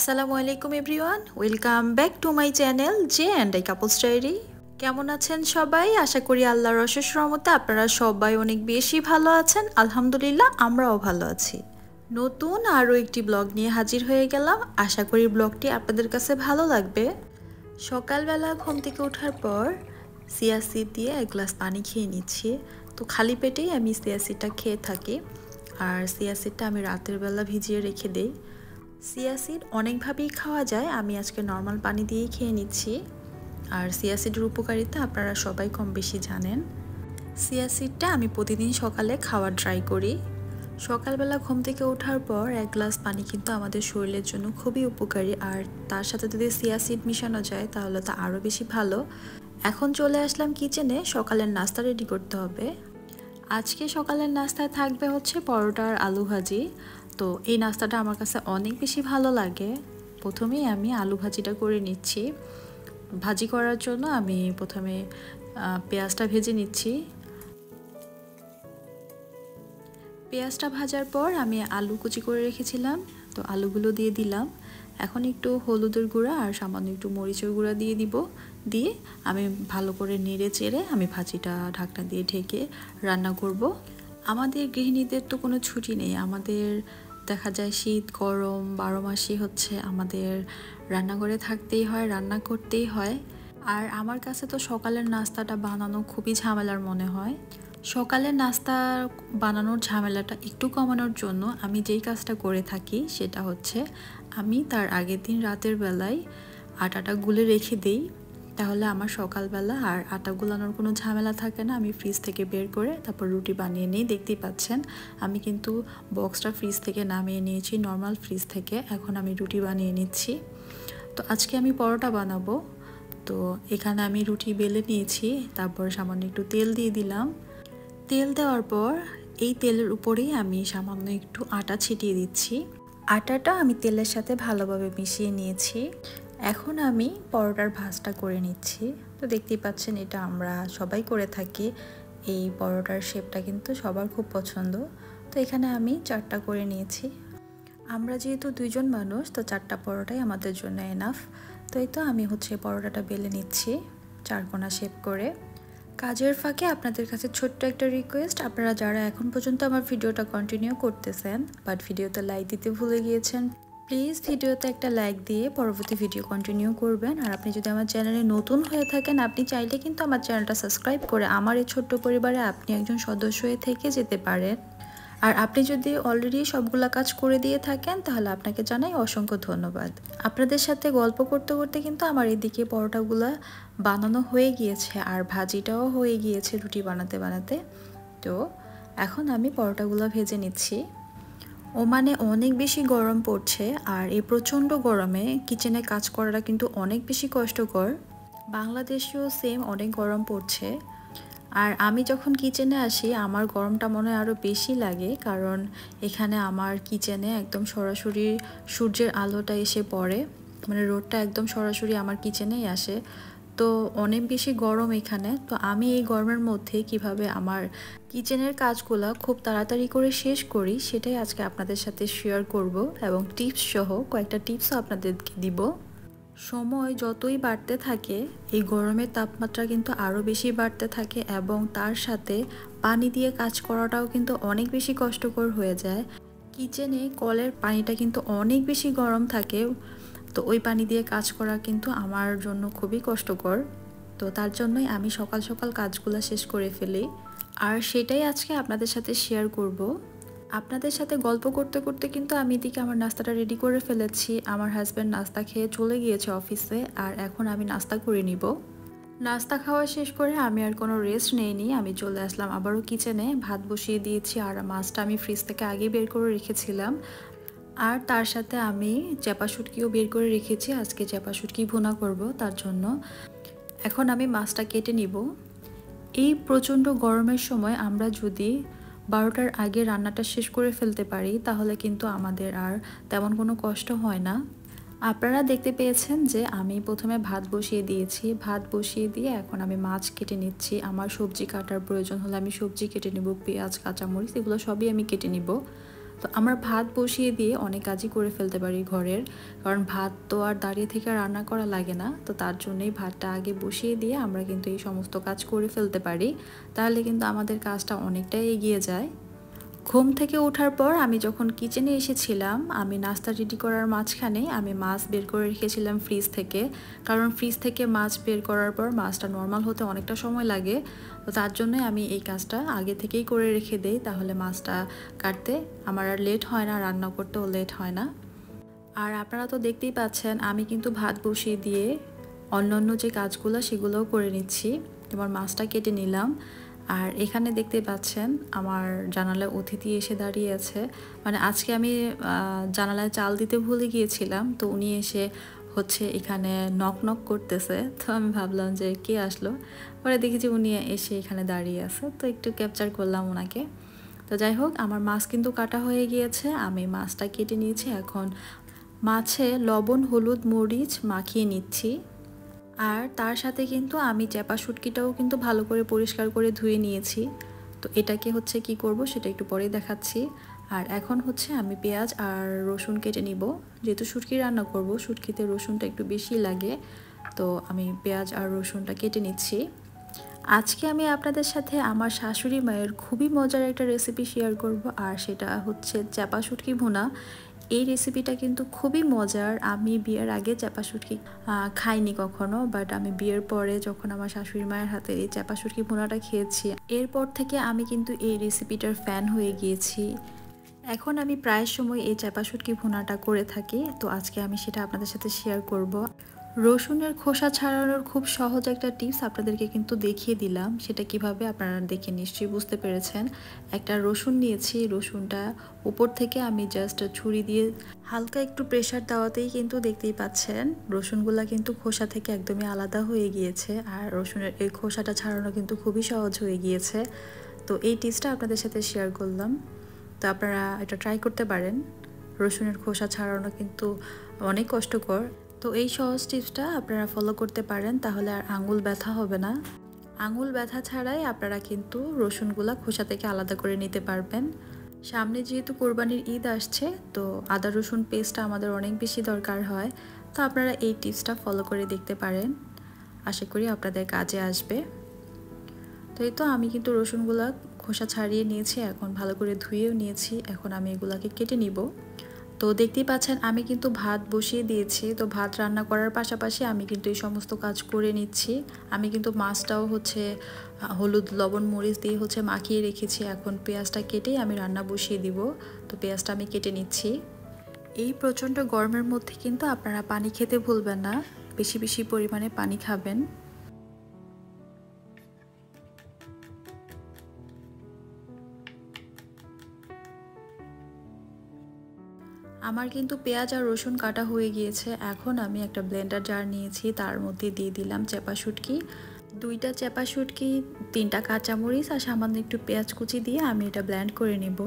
আসসালামু আলাইকুম everyone, welcome back to my channel J and I couples diary. কেমন আছেন সবাই? আশা করি আল্লাহর অশেষ রহমতে আপনারা সবাই অনেক বেশি ভালো আছেন। আলহামদুলিল্লাহ, আমরাও ভালো আছি। নতুন আরও একটি ব্লগ নিয়ে হাজির হয়ে গেলাম। আশা করি ব্লগটি আপনাদের কাছে ভালো লাগবে। সকালবেলা ঘুম থেকে ওঠার পর চিয়া সিড দিয়ে এক গ্লাস পানি খেয়ে নিচ্ছি। তো খালি পেটেই আমি চিয়া সিডটা খেয়ে থাকি, আর চিয়া সিডটা আমি রাতের বেলা ভিজিয়ে রেখে দিই। চিয়া সিড অনেকভাবেই খাওয়া যায়, আমি আজকে নর্মাল পানি দিয়েই খেয়ে নিচ্ছি। আর চিয়া সিডের উপকারিতা আপনারা সবাই কম বেশি জানেন। চিয়া সিডটা আমি প্রতিদিন সকালে খাওয়ার ট্রাই করি। সকালবেলা ঘুম থেকে ওঠার পর এক গ্লাস পানি কিন্তু আমাদের শরীরের জন্য খুবই উপকারী, আর তার সাথে যদি চিয়া সিড মিশানো যায় তাহলে তো আরও বেশি ভালো। এখন চলে আসলাম কিচেনে, সকালের নাস্তা রেডি করতে হবে। আজকে সকালের নাস্তায় থাকবে হচ্ছে পরোটা আর আলু ভাজি। তো এই নাস্তাটা আমার কাছে অনেক বেশি ভালো লাগে। প্রথমেই আমি আলু ভাজিটা করে নিচ্ছি। ভাজি করার জন্য আমি প্রথমে পেঁয়াজটা ভেজে নিচ্ছি। পেঁয়াজটা ভাজার পর আমি আলু কুচি করে রেখেছিলাম, তো আলুগুলো দিয়ে দিলাম। এখন একটু হলুদের গুঁড়া আর সামান্য একটু মরিচের গুঁড়া দিয়ে দিব। দিয়ে আমি ভালো করে নেড়ে চেড়ে আমি ভাজিটা ঢাকনা দিয়ে ঢেকে রান্না করব। আমাদের গৃহিণীদের তো কোনো ছুটি নেই, আমাদের দেখা যায় শীত গরম 12 মাসই হচ্ছে আমাদের রান্নাঘরে থাকতেই হয়, রান্না করতেই হয়। আর আমার কাছে তো সকালের নাস্তাটা বানানো খুবই ঝামেলার মনে হয়। সকালের নাস্তা বানানোর ঝামেলাটা একটু কমানোর জন্য আমি যেই কাজটা করে থাকি সেটা হচ্ছে আমি তার আগের দিন রাতের বেলায় আটাটা গুলে রেখে দিই। তাহলে আমার সকালবেলা আর আটা গুলানোর কোনো ঝামেলা থাকে না। আমি ফ্রিজ থেকে বের করে তারপর রুটি বানিয়ে নিই। দেখতেই পাচ্ছেন আমি কিন্তু বক্সটা ফ্রিজ থেকে নামিয়ে নিয়েছি, নর্মাল ফ্রিজ থেকে। এখন আমি রুটি বানিয়ে নিচ্ছি। তো আজকে আমি পরোটা বানাবো। তো এখানে আমি রুটি বেলে নিয়েছি, তারপর সামান্য একটু তেল দিয়ে দিলাম। তেল দেওয়ার পর এই তেলের উপরেই আমি সামান্য একটু আটা ছিটিয়ে দিচ্ছি। আটাটা আমি তেলের সাথে ভালোভাবে মিশিয়ে নিয়েছি। এখন আমি পরোটার ভাজটা করে নিচ্ছি। তো দেখতেই পাচ্ছেন এটা আমরা সবাই করে থাকি। এই পরোটার শেপটা কিন্তু সবার খুব পছন্দ। তো এখানে আমি 4টা করে নিয়েছি। আমরা যেহেতু 2জন মানুষ, তো 4টা পরোটাই আমাদের জন্য এনাফ। তো এই তো আমি হচ্ছে পরোটাটা বেলে নিচ্ছি 4 কোণা শেপ করে। কাজের ফাঁকে আপনাদের কাছে ছোট্ট একটা রিকোয়েস্ট, আপনারা যারা এখন পর্যন্ত আমার ভিডিওটা কন্টিনিউ করতেছেন বাট ভিডিওতে লাইক দিতে ভুলে গিয়েছেন, প্লিজ ভিডিওতে একটা লাইক দিয়ে পরবর্তী ভিডিও কন্টিনিউ করবেন। আর আপনি যদি আমার চ্যানেলে নতুন হয়ে থাকেন, আপনি চাইলে কিন্তু আমার চ্যানেলটা সাবস্ক্রাইব করে আমার এই ছোট্ট পরিবারে আপনি একজন সদস্য হয়ে থেকে যেতে পারেন। আর আপনি যদি অলরেডি সবগুলা কাজ করে দিয়ে থাকেন তাহলে আপনাকে জানাই অসংখ্য ধন্যবাদ। আপনাদের সাথে গল্প করতে করতে কিন্তু আমার এদিকে পরোটাগুলা বানানো হয়ে গিয়েছে আর ভাজিটাও হয়ে গিয়েছে রুটি বানাতে বানাতে। তো এখন আমি পরোটাগুলো ভেজে নিচ্ছি। ওমানে অনেক বেশি গরম পড়ছে, আর এই প্রচণ্ড গরমে কিচেনে কাজ করাটা কিন্তু অনেক বেশি কষ্টকর। বাংলাদেশেও সেম অনেক গরম পড়ছে। আর আমি যখন কিচেনে আসি আমার গরমটা মনে হয় আরও বেশি লাগে, কারণ এখানে আমার কিচেনে একদম সরাসরি সূর্যের আলোটা এসে পড়ে, মানে রোদটা একদম সরাসরি আমার কিচেনেই আসে। তো অনেক বেশি গরম এখানে। তো আমি এই গরমের মধ্যে কিভাবে আমার কিচেনের কাজগুলো খুব তাড়াতাড়ি করে শেষ করি সেটাই আজকে আপনাদের সাথে শেয়ার করব, এবং টিপস সহ কয়েকটা টিপসও আপনাদেরকে দিব। সময় যতই বাড়তে থাকে এই গরমের তাপমাত্রা কিন্তু আরও বেশি বাড়তে থাকে, এবং তার সাথে পানি দিয়ে কাজ করাটাও কিন্তু অনেক বেশি কষ্টকর হয়ে যায়। কিচেনে কলের পানিটা কিন্তু অনেক বেশি গরম থাকে, তো ওই পানি দিয়ে কাজ করা কিন্তু আমার জন্য খুবই কষ্টকর। তো তার জন্যই আমি সকাল সকাল কাজগুলো শেষ করে ফেলি, আর সেটাই আজকে আপনাদের সাথে শেয়ার করব। আপনাদের সাথে গল্প করতে করতে কিন্তু আমি এদিকে আমার নাস্তাটা রেডি করে ফেলেছি। আমার হাজব্যান্ড নাস্তা খেয়ে চলে গিয়েছে অফিসে, আর এখন আমি নাস্তা করে নিব। নাস্তা খাওয়া শেষ করে আমি আর কোনো রেস্ট নেইনি, আমি চলে আসলাম আবারও কিচেনে। ভাত বসিয়ে দিয়েছি, আর মাছটা আমি ফ্রিজ থেকে আগে বের করে রেখেছিলাম। আর তার সাথে আমি চ্যাপা শুটকিও বের করে রেখেছি, আজকে চ্যাপা শুটকি ভুনা করব তার জন্য। এখন আমি মাছটা কেটে নিব। এই প্রচণ্ড গরমের সময় আমরা যদি 12টার আগে রান্নাটা শেষ করে ফেলতে পারি তাহলে কিন্তু আমাদের আর তেমন কোনো কষ্ট হয় না। আপনারা দেখতে পেয়েছেন যে আমি প্রথমে ভাত বসিয়ে দিয়েছি, ভাত বসিয়ে দিয়ে এখন আমি মাছ কেটে নিচ্ছি। আমার সবজি কাটার প্রয়োজন হলে আমি সবজি কেটে নেব, পেঁয়াজ কাঁচামরিচ এগুলো সবই আমি কেটে নিব। তো আমরা ভাত বসিয়ে দিয়ে অনেক কাজই করে ফেলতে পারি ঘরের, কারণ ভাত তো আর দাঁড়িয়ে থেকে রান্না করা লাগে না। তো তার জন্যই ভাতটা আগে বসিয়ে দিয়ে আমরা কিন্তু এই সমস্ত কাজ করে ফেলতে পারি, তাহলে কিন্তু আমাদের কাজটা অনেকটাই এগিয়ে যায়। ঘুম থেকে ওঠার পর আমি যখন কিচেনে এসেছিলাম, আমি নাস্তা রেডি করার মাঝখানে আমি মাছ বের করে রেখেছিলাম ফ্রিজ থেকে, কারণ ফ্রিজ থেকে মাছ বের করার পর মাছটা নর্মাল হতে অনেকটা সময় লাগে। তো তার জন্য আমি এই কাজটা আগে থেকেই করে রেখে দেই, তাহলে মাছটা কাটতে আমার আর লেট হয় না, রান্না করতেও লেট হয় না। আর আপনারা তো দেখতেই পাচ্ছেন আমি কিন্তু ভাত বসিয়ে দিয়ে অন্যান্য যে কাজগুলো সেগুলোও করে নিচ্ছি। তোমার মাছটা কেটে নিলাম, আর এখানে দেখতে পাচ্ছেন আমার জানালায় অতিথি এসে দাঁড়িয়ে আছে। মানে আজকে আমি জানালায় চাল দিতে ভুলে গিয়েছিলাম, তো উনি এসে হচ্ছে এখানে নক নক করতেছে। তো আমি ভাবলাম যে কে আসলো, পরে দেখি যে উনি এসে এখানে দাঁড়িয়ে আছে, তো একটু ক্যাপচার করলাম ওনাকে। তো যাই হোক, আমার মাছ কিন্তু কাটা হয়ে গিয়েছে, আমি মাছটা কেটে নিয়েছি। এখন মাছে লবণ হলুদ মরিচ মাখিয়ে নিচ্ছি। আর তার সাথে কিন্তু আমি চ্যাপা শুটকিটাও কিন্তু ভালো করে পরিষ্কার করে ধুয়ে নিয়েছি। তো এটাকে হচ্ছে কি করব সেটা একটু পরে দেখাচ্ছি। আর এখন হচ্ছে আমি পেঁয়াজ আর রসুন কেটে নিব, যেহেতু শুটকি রান্না করব, শুটকিতে রসুনটা একটু বেশি লাগে। তো আমি পেঁয়াজ আর রসুনটা কেটে নিচ্ছি। আজকে আমি আপনাদের সাথে আমার শাশুড়ি মায়ের খুবই মজার একটা রেসিপি শেয়ার করব, আর সেটা হচ্ছে চ্যাপা শুটকি ভুনা। এই রেসিপিটা কিন্তু খুবই মজার। আমি বিয়ের আগে চ্যাপা শুটকি খাইনি কখনো, বাট আমি বিয়ের পরে যখন আমার শাশুড়ি মায়ের হাতে এই চ্যাপা শুটকি ভুনাটা খেয়েছি, এরপর থেকে আমি কিন্তু এই রেসিপিটার ফ্যান হয়ে গিয়েছি। এখন আমি প্রায় সময় এই চ্যাপা শুটকি ভুনাটা করে থাকি, তো আজকে আমি সেটা আপনাদের সাথে শেয়ার করব। রসুনের খোসা ছাড়ানোর খুব সহজ একটা টিপস আপনাদেরকে কিন্তু দেখিয়ে দিলাম, সেটা কিভাবে আপনারা দেখে নিশ্চয়ই বুঝতে পেরেছেন। একটা রসুন নিয়েছি, রসুনটা উপর থেকে আমি জাস্ট ছুরি দিয়ে হালকা একটু প্রেসার দেওয়াতেই কিন্তু দেখতেই পাচ্ছেন রসুনগুলা কিন্তু খোসা থেকে একদমই আলাদা হয়ে গিয়েছে, আর রসুনের এই খোসাটা ছাড়ানো কিন্তু খুবই সহজ হয়ে গিয়েছে। তো এই টিপসটা আপনাদের সাথে শেয়ার করলাম, তো আপনারা এটা ট্রাই করতে পারেন। রসুনের খোসা ছাড়ানো কিন্তু অনেক কষ্টকর, তো এই সহজ টিপসটা আপনারা ফলো করতে পারেন, তাহলে আর আঙুল ব্যথা হবে না। আঙুল ব্যথা ছাড়াই আপনারা কিন্তু রসুনগুলা খোসা থেকে আলাদা করে নিতে পারবেন। সামনে যেহেতু কোরবানির ঈদ আসছে, তো আদা রসুন পেস্টটা আমাদের অনেক বেশি দরকার হয়, তো আপনারা এই টিপসটা ফলো করে দেখতে পারেন, আশা করি আপনাদের কাজে আসবে। তো এই তো আমি কিন্তু রসুনগুলা খোসা ছাড়িয়ে নিয়েছি, এখন ভালো করে ধুয়েও নিয়েছি। এখন আমি এগুলাকে কেটে নিব। তো দেখতেই পাচ্ছেন আমি কিন্তু ভাত বসিয়ে দিয়েছি, তো ভাত রান্না করার পাশাপাশি আমি কিন্তু এই সমস্ত কাজ করে নিচ্ছি। আমি কিন্তু মাছটাও হচ্ছে হলুদ লবণ মরিচ দিয়ে হচ্ছে মাখিয়ে রেখেছি। এখন পেঁয়াজটা কেটেই আমি রান্না বসিয়ে দিব, তো পেঁয়াজটা আমি কেটে নিচ্ছি। এই প্রচণ্ড গরমের মধ্যে কিন্তু আপনারা পানি খেতে ভুলবেন না, বেশি বেশি পরিমাণে পানি খাবেন। আমার কিন্তু পেঁয়াজ আর রসুন কাটা হয়ে গিয়েছে। এখন আমি একটা ব্লেন্ডার জার নিয়েছি, তার মধ্যে দিয়ে দিলাম চ্যাপা শুটকি, 2টা চ্যাপা শুটকি, 3টা কাঁচামরিচ আর সামান্য একটু পেঁয়াজ কুচি দিয়ে আমি এটা ব্লেন্ড করে নেব।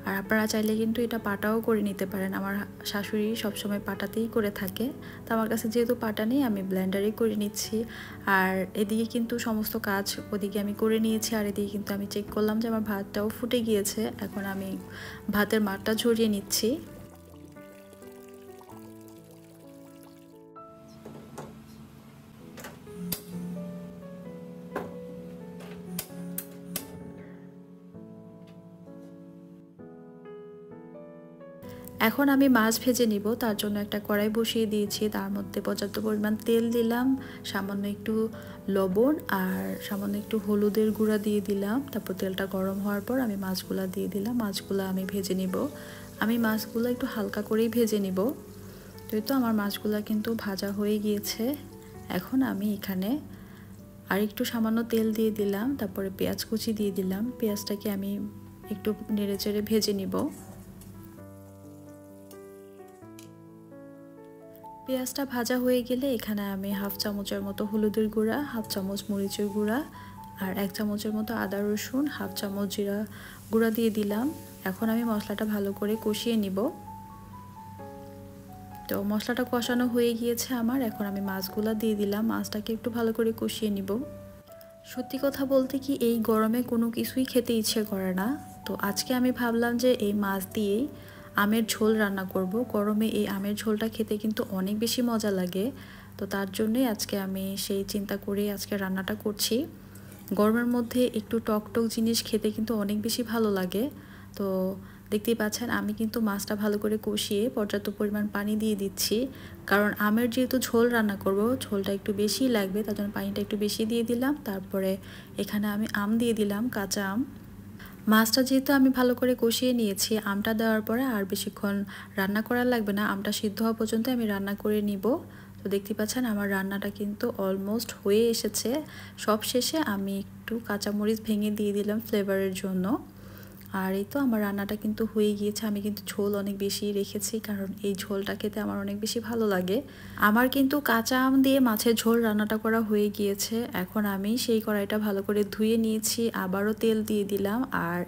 আর আপনারা চাইলে কিন্তু এটা পাটাও করে নিতে পারেন, আমার শাশুড়ি সবসময় পাটাতেই করে থাকে, তো আমার কাছে যেহেতু পাটা নেই আমি ব্লেন্ডারেই করে নিচ্ছি। আর এদিকে কিন্তু সমস্ত কাজ ওদিকে আমি করে নিয়েছি, আর এদিকে কিন্তু আমি চেক করলাম যে আমার ভাতটাও ফুটে গিয়েছে। এখন আমি ভাতের মারটা ঝরিয়ে নিচ্ছি। এখন আমি মাছ ভেজে নিব, তার জন্য একটা কড়াই বসিয়ে দিয়েছি, তার মধ্যে পর্যাপ্ত পরিমাণ তেল দিলাম, সামান্য একটু লবণ আর সামান্য একটু হলুদের গুঁড়া দিয়ে দিলাম। তারপর তেলটা গরম হওয়ার পর আমি মাছগুলা দিয়ে দিলাম, মাছগুলো আমি ভেজে নিব। আমি মাছগুলো একটু হালকা করেই ভেজে নিব। তো আমার মাছগুলো কিন্তু ভাজা হয়ে গিয়েছে। এখন আমি এখানে আর একটু সামান্য তেল দিয়ে দিলাম, তারপরে পেঁয়াজ কুচি দিয়ে দিলাম। পেঁয়াজটাকে আমি একটু নেড়েচেড়ে ভেজে নিব। পেঁয়াজটা ভাজা হয়ে গেলে এখানে আমি হাফ চামচের মতো হলুদের গুঁড়া, হাফ চামচ মরিচের গুঁড়া আর 1 চামচের মতো আদা রসুন, হাফ চামচ জিরা গুঁড়া দিয়ে দিলাম। এখন আমি মশলাটা ভালো করে কষিয়ে নিব। তো মশলাটা কষানো হয়ে গিয়েছে আমার, এখন আমি মাছগুলা দিয়ে দিলাম, মাছটাকে একটু ভালো করে কষিয়ে নিব। সত্যি কথা বলতে কি এই গরমে কোনো কিছুই খেতে ইচ্ছে করে না, তো আজকে আমি ভাবলাম যে এই মাছ দিয়েই আমের ঝোল রান্না করব। গরমে এই আমের ঝোলটা খেতে কিন্তু অনেক বেশি মজা লাগে। তো তার জন্যই আজকে আমি সেই চিন্তা করে আজকে রান্নাটা করছি। গরমের মধ্যে একটু টক টক জিনিস খেতে কিন্তু অনেক বেশি ভালো লাগে। তো দেখতেই পাচ্ছেন আমি কিন্তু মাছটা ভালো করে কষিয়ে পর্যাপ্ত পরিমাণ পানি দিয়ে দিচ্ছি, কারণ আমের যেহেতু ঝোল রান্না করব, ঝোলটা একটু বেশি লাগবে, তার জন্য পানিটা একটু বেশি দিয়ে দিলাম। তারপরে এখানে আমি আম দিয়ে দিলাম, কাঁচা আম। মাছটা যেহেতু আমি ভালো করে কষিয়ে নিয়েছি, আমটা দেওয়ার পরে আর বেশিক্ষণ রান্না করা লাগবে না, আমটা সিদ্ধ হওয়া পর্যন্ত আমি রান্না করে নিব। তো দেখতে পাচ্ছেন আমার রান্নাটা কিন্তু অলমোস্ট হয়ে এসেছে। সব শেষে আমি একটু কাঁচামরিচ ভেঙে দিয়ে দিলাম ফ্লেভারের জন্য। আর এই তো আমার রান্নাটা কিন্তু হয়ে গিয়েছে। আমি কিন্তু ঝোল অনেক বেশি রেখেছি, কারণ এই ঝোলটা খেতে আমার অনেক বেশি ভালো লাগে। আমার কিন্তু কাঁচা আম দিয়ে মাছের ঝোল রান্নাটা করা হয়ে গিয়েছে। এখন আমি সেই কড়াইটা ভালো করে ধুয়ে নিয়েছি, আবারও তেল দিয়ে দিলাম, আর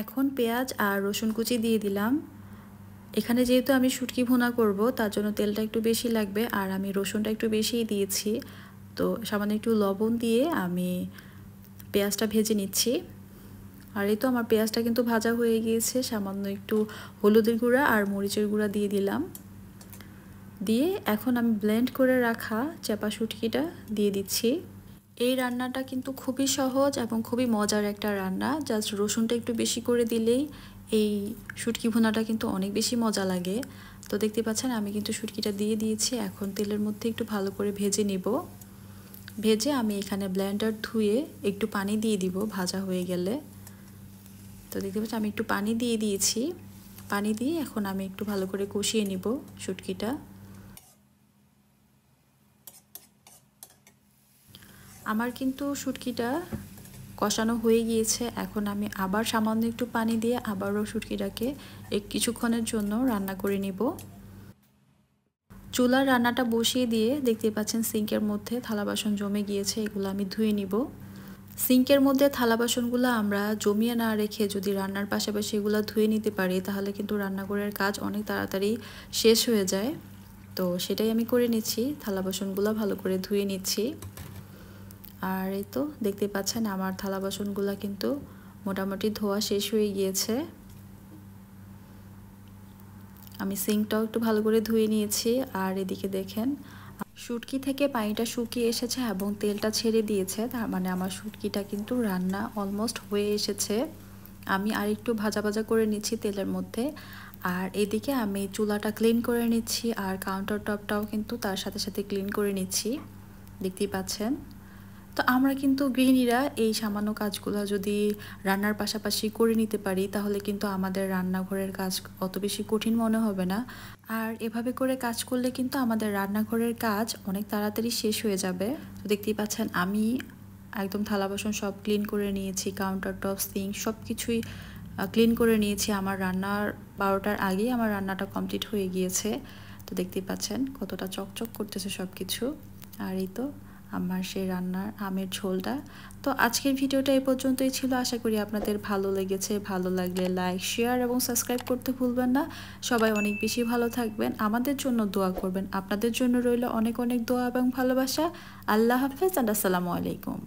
এখন পেঁয়াজ আর রসুন কুচি দিয়ে দিলাম। এখানে যেহেতু আমি শুটকি ভুনা করব, তার জন্য তেলটা একটু বেশি লাগবে, আর আমি রসুনটা একটু বেশিই দিয়েছি। তো সামান্য একটু লবণ দিয়ে আমি পেঁয়াজটা ভেজে নিচ্ছি। আর এই তো আমার পেঁয়াজটা কিন্তু ভাজা হয়ে গিয়েছে। সামান্য একটু হলুদের গুঁড়া আর মরিচের গুঁড়া দিয়ে দিলাম। দিয়ে এখন আমি ব্লেন্ড করে রাখা চাপা শুটকিটা দিয়ে দিচ্ছি। এই রান্নাটা কিন্তু খুবই সহজ এবং খুবই মজার একটা রান্না। জাস্ট রসুনটা একটু বেশি করে দিলেই এই শুটকি ভুনাটা কিন্তু অনেক বেশি মজা লাগে। তো দেখতে পাচ্ছেন আমি কিন্তু শুটকিটা দিয়ে দিয়েছি। এখন তেলের মধ্যে একটু ভালো করে ভেজে নিব। ভেজে আমি এখানে ব্লেন্ডার ধুয়ে একটু পানি দিয়ে দিব ভাজা হয়ে গেলে। তো দেখতে পাচ্ছি আমি একটু পানি দিয়ে দিয়েছি। পানি দিয়ে এখন আমি একটু ভালো করে কষিয়ে নিব শুটকিটা। আমার কিন্তু শুটকিটা কষানো হয়ে গিয়েছে। এখন আমি আবার সামান্য একটু পানি দিয়ে আবারও শুটকিটাকে কিছুক্ষণের জন্য রান্না করে নিব। চুলার রান্নাটা বসিয়ে দিয়ে দেখতে পাচ্ছেন সিঙ্কের মধ্যে থালা বাসন জমে গিয়েছে, এগুলো আমি ধুয়ে নিব। সিঙ্কের মধ্যে থালা বাসনগুলো আমরা জমিয়ে না রেখে যদি রান্নার পাশাপাশি এগুলো ধুয়ে নিতে পারি, তাহলে কিন্তু রান্নাঘরের কাজ অনেক তাড়াতাড়ি শেষ হয়ে যায়। তো সেটাই আমি করে নিচ্ছি, থালা বাসনগুলো ভালো করে ধুয়ে নিচ্ছি। আর এই তো দেখতে পাচ্ছেন আমার থালা বাসনগুলো কিন্তু মোটামুটি ধোয়া শেষ হয়ে গিয়েছে। আমি সিঙ্কটাও একটু ভালো করে ধুয়ে নিয়েছি। আর এদিকে দেখেন শুটকি থেকে পানিটা শুকিয়ে এসেছে এবং তেলটা ছেড়ে দিয়েছে, তার মানে আমার শুটকিটা কিন্তু রান্না অলমোস্ট হয়ে এসেছে। আমি আর একটু ভাজা ভাজা করে নিচ্ছি তেলের মধ্যে। আর এদিকে আমি চুলাটা ক্লিন করে নিচ্ছি, আর কাউন্টার টপটাও কিন্তু তার সাথে সাথে ক্লিন করে নিচ্ছি, দেখতেই পাচ্ছেন। তো আমরা কিন্তু গৃহিণীরা এই সামান্য কাজগুলো যদি রান্নার পাশাপাশি করে নিতে পারি, তাহলে কিন্তু আমাদের রান্নাঘরের কাজ অত বেশি কঠিন মনে হবে না। আর এভাবে করে কাজ করলে কিন্তু আমাদের রান্নাঘরের কাজ অনেক তাড়াতাড়ি শেষ হয়ে যাবে। তো দেখতেই পাচ্ছেন আমি একদম থালা বাসন সব ক্লিন করে নিয়েছি, কাউন্টার টপ সিঙ্ক সব কিছুই ক্লিন করে নিয়েছি। আমার রান্নার 12টার আগেই আমার রান্নাটা কমপ্লিট হয়ে গিয়েছে। তো দেখতেই পাচ্ছেন কতটা চকচক করতেছে সব কিছু। আর এই তো আমার সেই রান্নার আমের ঝোলটা। তো আজকের ভিডিওটা এই পর্যন্তই ছিল। আশা করি আপনাদের ভালো লেগেছে। ভালো লাগলে লাইক, শেয়ার এবং সাবস্ক্রাইব করতে ভুলবেন না। সবাই অনেক বেশি ভালো থাকবেন, আমাদের জন্য দোয়া করবেন। আপনাদের জন্য রইল অনেক অনেক দোয়া এবং ভালোবাসা। আল্লাহ হাফেজ, আসসালামু আলাইকুম।